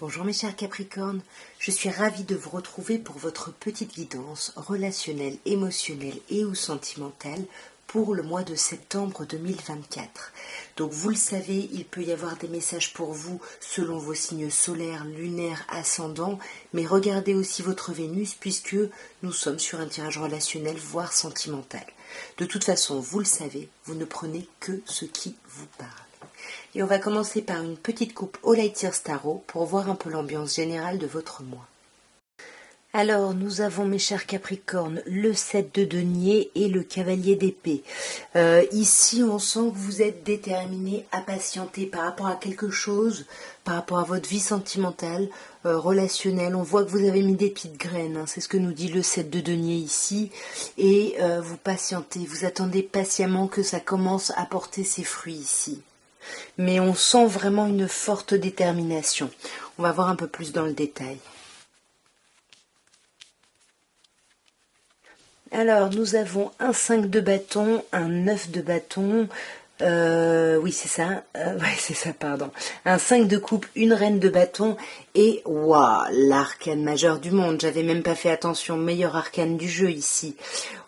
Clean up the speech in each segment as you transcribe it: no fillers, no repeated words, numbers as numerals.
Bonjour mes chers Capricornes, je suis ravie de vous retrouver pour votre petite guidance relationnelle, émotionnelle et ou sentimentale pour le mois de septembre 2024. Donc vous le savez, il peut y avoir des messages pour vous selon vos signes solaires, lunaires, ascendants, mais regardez aussi votre Vénus puisque nous sommes sur un tirage relationnel, voire sentimental. De toute façon, vous le savez, vous ne prenez que ce qui vous parle. Et on va commencer par une petite coupe au Light Years Tarot pour voir un peu l'ambiance générale de votre mois. Alors, nous avons, mes chers Capricornes, le 7 de denier et le cavalier d'épée. Ici, on sent que vous êtes déterminé à patienter par rapport à quelque chose, par rapport à votre vie sentimentale, relationnelle. On voit que vous avez mis des petites graines, hein, c'est ce que nous dit le 7 de denier ici. Et vous patientez, vous attendez patiemment que ça commence à porter ses fruits ici. Mais on sent vraiment une forte détermination. On va voir un peu plus dans le détail. Alors, nous avons un 5 de bâton, un 9 de bâton, oui c'est ça, c'est ça, pardon. Un 5 de coupe, une reine de bâton et, waouh, l'arcane majeur du monde. J'avais même pas fait attention, meilleur arcane du jeu ici.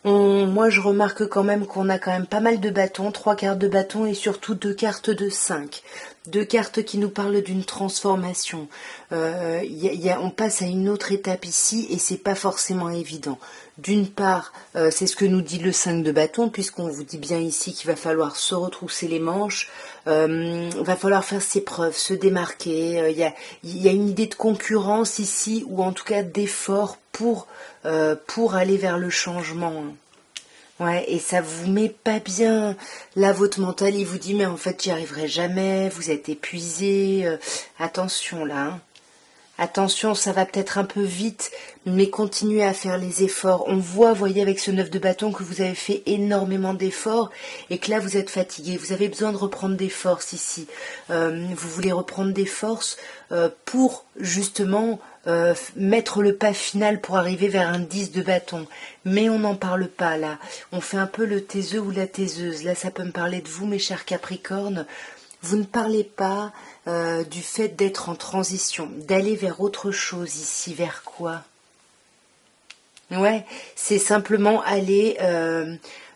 Moi je remarque quand même qu'on a quand même pas mal de bâtons, 3 cartes de bâton et surtout 2 cartes de 5. 2 cartes qui nous parlent d'une transformation. On passe à une autre étape ici et c'est pas forcément évident. D'une part, c'est ce que nous dit le 5 de bâton, puisqu'on vous dit bien ici qu'il va falloir se retrousser les manches, va falloir faire ses preuves, se démarquer. Il y a une idée de concurrence ici, ou en tout cas d'effort pour aller vers le changement. Ouais, et ça vous met pas bien. Là, votre mental, il vous dit, mais en fait, j'y arriverai jamais, vous êtes épuisé. Attention, là. Hein. Attention, ça va peut-être un peu vite, mais continuez à faire les efforts. On voit, voyez, avec ce 9 de bâton que vous avez fait énormément d'efforts et que là, vous êtes fatigué. Vous avez besoin de reprendre des forces ici. Vous voulez reprendre des forces pour, justement, mettre le pas final pour arriver vers un 10 de bâton. Mais on n'en parle pas, là. On fait un peu le taiseux ou la taiseuse. Là, ça peut me parler de vous, mes chers Capricornes. Vous ne parlez pas du fait d'être en transition, d'aller vers autre chose ici, vers quoi? Ouais, c'est simplement aller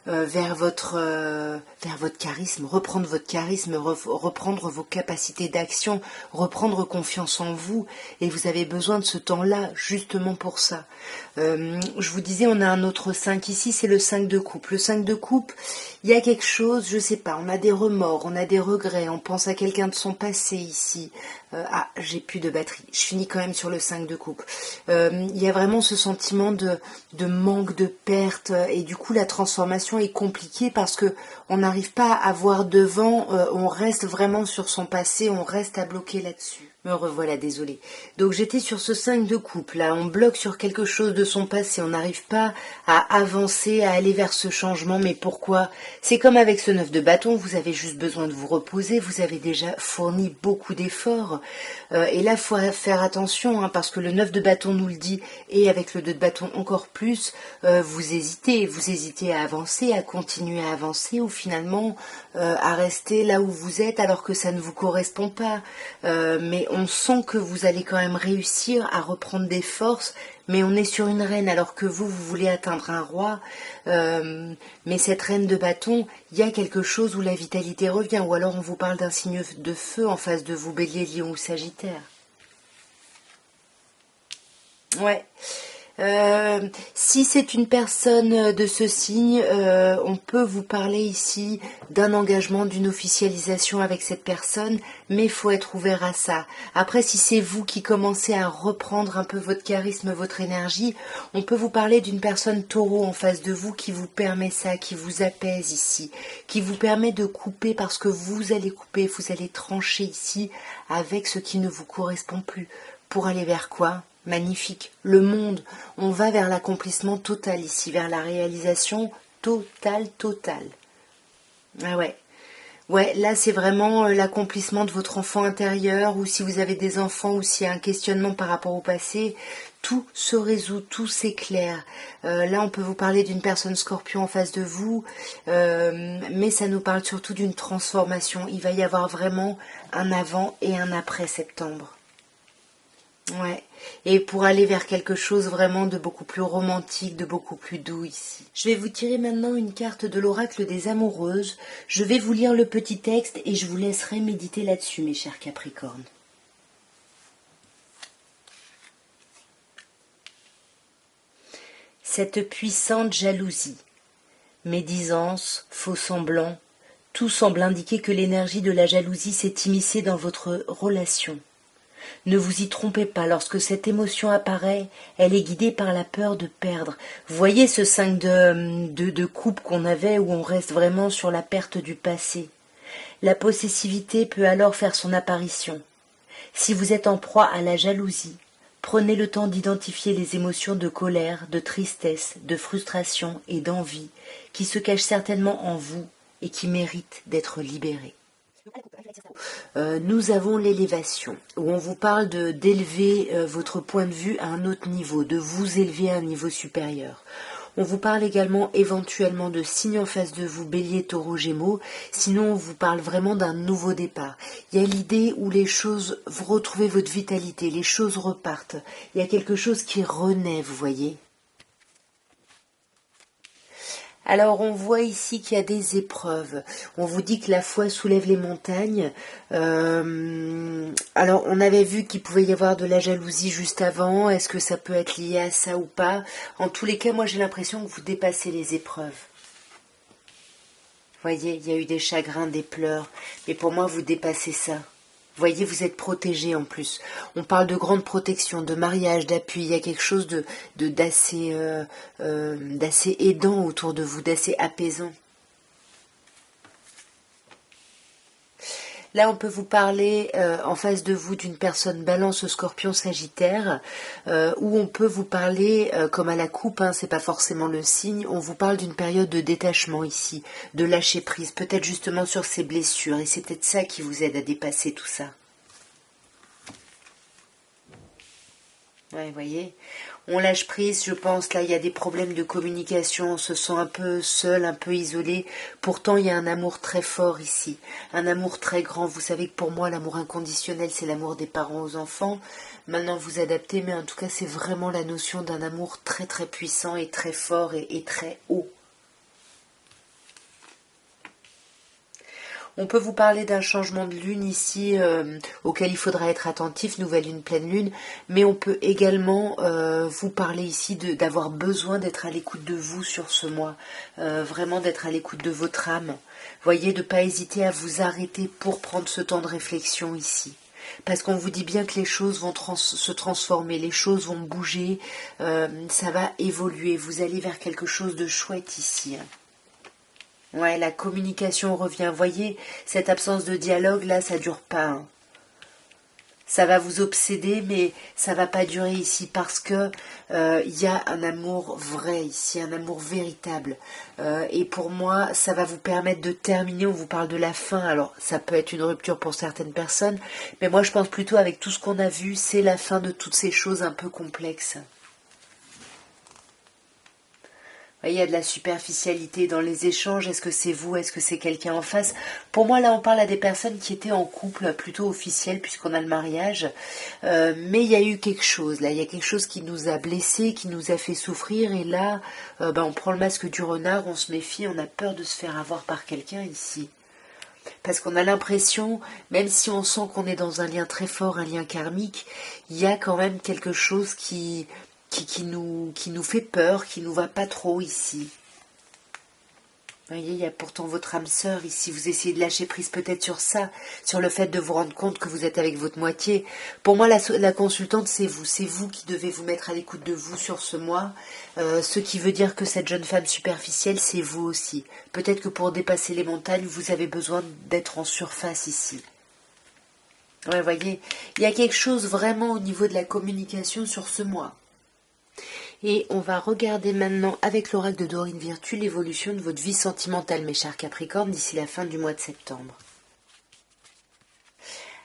vers votre charisme, reprendre votre charisme, reprendre vos capacités d'action, reprendre confiance en vous. Et vous avez besoin de ce temps-là justement pour ça. Je vous disais, on a un autre 5 ici, c'est le 5 de coupe. Le 5 de coupe, il y a quelque chose, je sais pas, on a des remords, on a des regrets, on pense à quelqu'un de son passé ici. J'ai plus de batterie. Je finis quand même sur le 5 de coupe. Il y a vraiment ce sentiment de manque, de perte, et du coup la transformation est compliquée parce que on n'arrive pas à voir devant, on reste vraiment sur son passé, on reste à bloquer là-dessus. Me revoilà, désolée. Donc j'étais sur ce 5 de coupe, là, on bloque sur quelque chose de son passé, on n'arrive pas à avancer, à aller vers ce changement, mais pourquoi? C'est comme avec ce 9 de bâton, vous avez juste besoin de vous reposer, vous avez déjà fourni beaucoup d'efforts, et là, il faut faire attention, hein, parce que le 9 de bâton nous le dit, et avec le 2 de bâton encore plus, vous hésitez à avancer, à continuer à avancer, ou finalement à rester là où vous êtes alors que ça ne vous correspond pas, mais on sent que vous allez quand même réussir à reprendre des forces, mais on est sur une reine alors que vous voulez atteindre un roi, mais cette reine de bâton, il y a quelque chose où la vitalité revient, ou alors on vous parle d'un signe de feu en face de vous, Bélier, Lion ou Sagittaire. Ouais. Si c'est une personne de ce signe, on peut vous parler ici d'un engagement, d'une officialisation avec cette personne, mais il faut être ouvert à ça. Après, si c'est vous qui commencez à reprendre un peu votre charisme, votre énergie, on peut vous parler d'une personne taureau en face de vous qui vous permet ça, qui vous apaise ici, qui vous permet de couper parce que vous allez couper, vous allez trancher ici avec ce qui ne vous correspond plus. Pour aller vers quoi ? Magnifique, le monde, on va vers l'accomplissement total ici, vers la réalisation totale. Ah ouais, ouais, là c'est vraiment l'accomplissement de votre enfant intérieur, ou si vous avez des enfants, ou s'il y a un questionnement par rapport au passé, tout se résout, tout s'éclaire. Là on peut vous parler d'une personne scorpion en face de vous, mais ça nous parle surtout d'une transformation. Il va y avoir vraiment un avant et un après septembre. Ouais. Et pour aller vers quelque chose vraiment de beaucoup plus romantique, de beaucoup plus doux ici. Je vais vous tirer maintenant une carte de l'oracle des amoureuses. Je vais vous lire le petit texte et je vous laisserai méditer là-dessus, mes chers Capricornes. Cette puissante jalousie, médisance, faux semblants, tout semble indiquer que l'énergie de la jalousie s'est immiscée dans votre relation. Ne vous y trompez pas, lorsque cette émotion apparaît, elle est guidée par la peur de perdre. Vous voyez ce 5 de coupe qu'on avait où on reste vraiment sur la perte du passé. La possessivité peut alors faire son apparition. Si vous êtes en proie à la jalousie, prenez le temps d'identifier les émotions de colère, de tristesse, de frustration et d'envie qui se cachent certainement en vous et qui méritent d'être libérées. Nous avons l'élévation, où on vous parle d'élever votre point de vue à un autre niveau, de vous élever à un niveau supérieur. On vous parle également éventuellement de signes en face de vous, Bélier, Taureau, Gémeaux. Sinon, on vous parle vraiment d'un nouveau départ. Il y a l'idée où les choses, vous retrouvez votre vitalité, les choses repartent. Il y a quelque chose qui renaît, vous voyez. Alors on voit ici qu'il y a des épreuves. On vous dit que la foi soulève les montagnes. Alors on avait vu qu'il pouvait y avoir de la jalousie juste avant. Est-ce que ça peut être lié à ça ou pas? En tous les cas, moi j'ai l'impression que vous dépassez les épreuves. Voyez, il y a eu des chagrins, des pleurs. Mais pour moi, vous dépassez ça. Voyez, vous êtes protégé en plus. On parle de grande protection, de mariage, d'appui. Il y a quelque chose d'assez aidant autour de vous, d'assez apaisant. Là, on peut vous parler en face de vous d'une personne Balance, Scorpion, Sagittaire, ou on peut vous parler comme à la coupe, hein, c'est pas forcément le signe. On vous parle d'une période de détachement ici, de lâcher prise, peut-être justement sur ces blessures, et c'est peut-être ça qui vous aide à dépasser tout ça. Ouais, voyez, on lâche prise, je pense, là, il y a des problèmes de communication, on se sent un peu seul, un peu isolé. Pourtant, il y a un amour très fort ici, un amour très grand. Vous savez que pour moi, l'amour inconditionnel, c'est l'amour des parents aux enfants. Maintenant, vous adaptez, mais en tout cas, c'est vraiment la notion d'un amour très, très puissant et très fort et très haut. On peut vous parler d'un changement de lune ici auquel il faudra être attentif, nouvelle lune, pleine lune, mais on peut également vous parler ici d'avoir besoin d'être à l'écoute de vous sur ce mois, vraiment d'être à l'écoute de votre âme. Voyez, de ne pas hésiter à vous arrêter pour prendre ce temps de réflexion ici. Parce qu'on vous dit bien que les choses vont se transformer, les choses vont bouger, ça va évoluer, vous allez vers quelque chose de chouette ici. Ouais, la communication revient. Voyez, cette absence de dialogue, là, ça dure pas. Hein. Ça va vous obséder, mais ça va pas durer ici parce que y a un amour vrai ici, un amour véritable. Et pour moi, ça va vous permettre de terminer. On vous parle de la fin. Alors, ça peut être une rupture pour certaines personnes, mais moi, je pense plutôt avec tout ce qu'on a vu, c'est la fin de toutes ces choses un peu complexes. Il y a de la superficialité dans les échanges. Est-ce que c'est vous? Est-ce que c'est quelqu'un en face? Pour moi, là, on parle à des personnes qui étaient en couple, plutôt officiel, puisqu'on a le mariage. Mais il y a eu quelque chose, là. Il y a quelque chose qui nous a blessés, qui nous a fait souffrir. Et là, on prend le masque du renard, on se méfie, on a peur de se faire avoir par quelqu'un ici. Parce qu'on a l'impression, même si on sent qu'on est dans un lien très fort, un lien karmique, il y a quand même quelque chose qui nous fait peur, qui nous va pas trop ici. Vous voyez, il y a pourtant votre âme sœur ici. Vous essayez de lâcher prise peut-être sur ça, sur le fait de vous rendre compte que vous êtes avec votre moitié. Pour moi, la consultante, c'est vous. C'est vous qui devez vous mettre à l'écoute de vous sur ce mois. Ce qui veut dire que cette jeune femme superficielle, c'est vous aussi. Peut-être que pour dépasser les montagnes, vous avez besoin d'être en surface ici. Ouais, voyez, il y a quelque chose vraiment au niveau de la communication sur ce mois. Et on va regarder maintenant avec l'oracle de Dorine Virtue l'évolution de votre vie sentimentale, mes chers Capricornes, d'ici la fin du mois de septembre.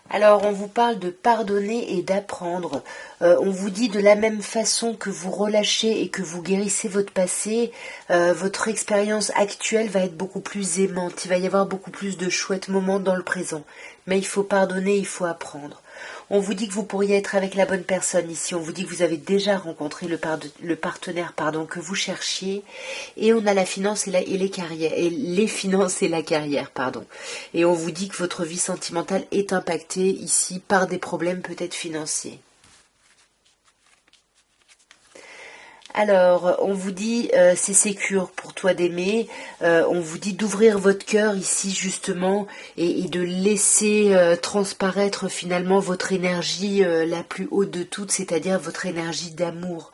Alors, on vous parle de pardonner et d'apprendre. On vous dit de la même façon que vous relâchez et que vous guérissez votre passé, votre expérience actuelle va être beaucoup plus aimante. Il va y avoir beaucoup plus de chouettes moments dans le présent. Mais il faut pardonner, il faut apprendre. On vous dit que vous pourriez être avec la bonne personne ici. On vous dit que vous avez déjà rencontré le partenaire que vous cherchiez. Et on a la finance et les carrières, et les finances et la carrière, pardon. Et on vous dit que votre vie sentimentale est impactée ici par des problèmes peut-être financiers. Alors, on vous dit, c'est sécure pour toi d'aimer, on vous dit d'ouvrir votre cœur ici justement et de laisser transparaître finalement votre énergie la plus haute de toutes, c'est-à-dire votre énergie d'amour.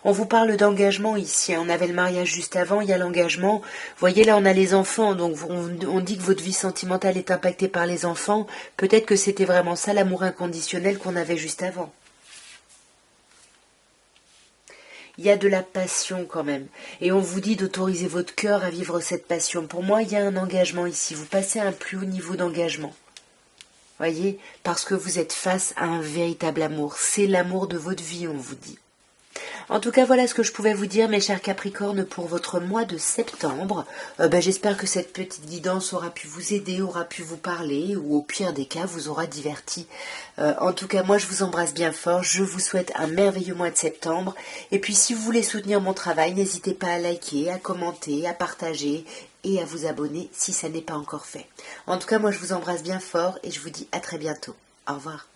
On vous parle d'engagement ici, on avait le mariage juste avant, il y a l'engagement. Vous voyez là on a les enfants, donc on dit que votre vie sentimentale est impactée par les enfants. Peut-être que c'était vraiment ça l'amour inconditionnel qu'on avait juste avant. Il y a de la passion quand même. Et on vous dit d'autoriser votre cœur à vivre cette passion. Pour moi, il y a un engagement ici. Vous passez à un plus haut niveau d'engagement. Voyez, parce que vous êtes face à un véritable amour. C'est l'amour de votre vie, on vous dit. En tout cas, voilà ce que je pouvais vous dire, mes chers Capricornes, pour votre mois de septembre. J'espère que cette petite guidance aura pu vous aider, aura pu vous parler, ou au pire des cas, vous aura diverti. En tout cas, moi, je vous embrasse bien fort. Je vous souhaite un merveilleux mois de septembre. Et puis, si vous voulez soutenir mon travail, n'hésitez pas à liker, à commenter, à partager et à vous abonner si ça n'est pas encore fait. En tout cas, moi, je vous embrasse bien fort et je vous dis à très bientôt. Au revoir.